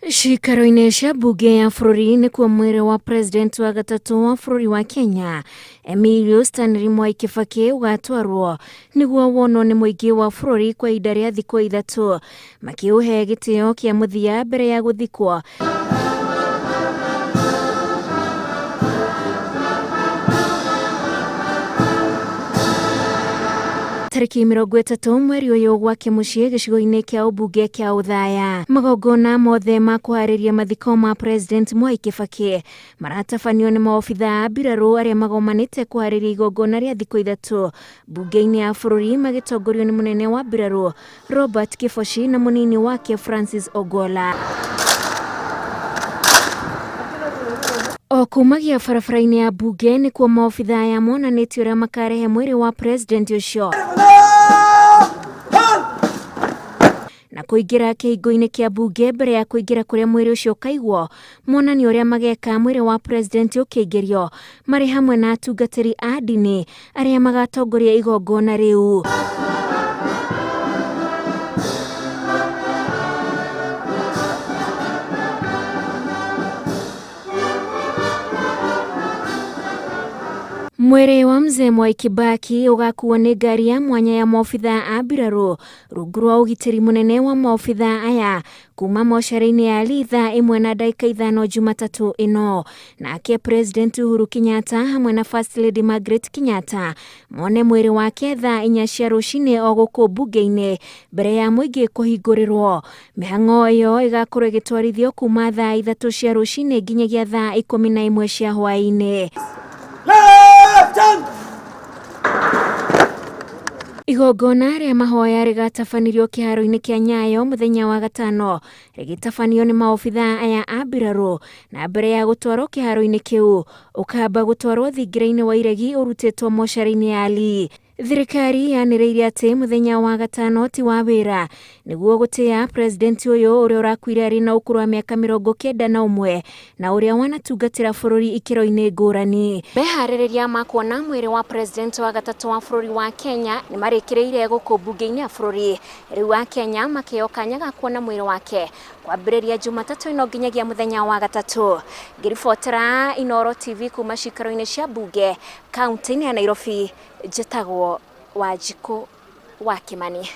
Cikaro-inĩ cia mbunge ya bũrũri nĩkuo mwĩrĩ wa president wa gatatũ wa bũrũri wa Kenya Emilio Stanley Mwai Kibaki ũgatwarwo nĩguo wonwo nĩ mũingĩ wa bũrũri kwa ihinda rĩa thikũ ithatũ, makĩũhe gĩtĩo kĩa mũthia mbere ya gũthikwo. Tarĩki 30 mweri ũyũ gwake mũciĩ gĩcigo-inĩ kĩa ũmbunge kĩa Uthaya. Magongona mothe ma kũharĩria mathiko ma president Mwai Kibaki maratabanio nĩ maobitha a mbirarũ arĩa magomanĩte kũharĩria igongona rĩa thikũ ithatũ mbunge-inĩ ya bũrũri magĩtongorio nĩ mũnene wa mbirarũ Robert Kibochi na mũnini wake Francis Ogolla. O kumagia barabara-inĩ ya mbunge nĩkuo maobitha aya monanĩtie ũrĩa makarehe mwĩrĩ wa president ũcio na kũingĩra kĩhingo-inĩ kĩa mbunge mbere ya kũingĩra kũrĩa mwĩrĩ ũcio ũkaigwo. Monanio ũrĩa mageka mwĩrĩ wa president ũkĩingĩrio marĩ hamwe na atungatĩri a ndini arĩa magatongoria igongona rĩu. Mwĩrĩ wa mzee Mwai Kibaki ũgakuo nĩ ngari ya mwanya ya maobitha a mbirarũ rungu rwa ũgitĩri mũnene wa maobitha aya kuma mocarĩ-inĩ ya Litha 1:05 Jumatatũ ĩno. Nake president Uhuru Kenyatta hamwe na first lady Margaret Kenyatta mone mwĩrĩ wake thaa 4 cia rũcinĩ o gũkũ mbunge-inĩ mbere ya mũingĩ kũhingũrĩrwo. Mĩhang'o ĩyo ĩgakorwo ĩgĩtwarithio kuma thaa 3 cia rũcinĩ nginyagia thaa 11 cia hwaĩ-inĩ. Igongona rĩa mahoya rĩgatabanirio kĩharo-inĩ kĩa Nyayo mũthenya wa gatano, rĩgĩtabanio nĩ maobitha aya a mbirarũ, na mbere ya gũtwarwo kĩharo-inĩ kĩu ũkamba gũtwarwo thingira-inĩ wa iregi ũrutĩtwo mocarĩ-inĩ ya Lee. Thirikari yanĩrĩire atĩ mũthenya wa gatano ti wa wĩra nĩguo gũtĩa president ũyũ ũrĩa ũrakuire arĩ na ũkũrũ wa mĩaka 91 na ũrĩa wanatungatĩra bũrũri ikĩro-inĩ ngũrani. Meharĩrĩria ma kuona mwĩrĩ wa president wa gatatũ wa bũrũri wa Kenya nĩ marĩkĩrĩire gũkũ mbunge-inĩ ya bũrũri. Rĩu a Kenya makĩo kanya ga kuona mwĩrĩ wake kwambĩrĩria Jumatatũ ĩno nginyagia mũthenya wa gatatũ. Ngĩribotera Inooro TV kuma cikaro-inĩ cia mbunge kaunti-inĩ ya Nairobi, njĩtagwo Wanjikũ wa Kimani.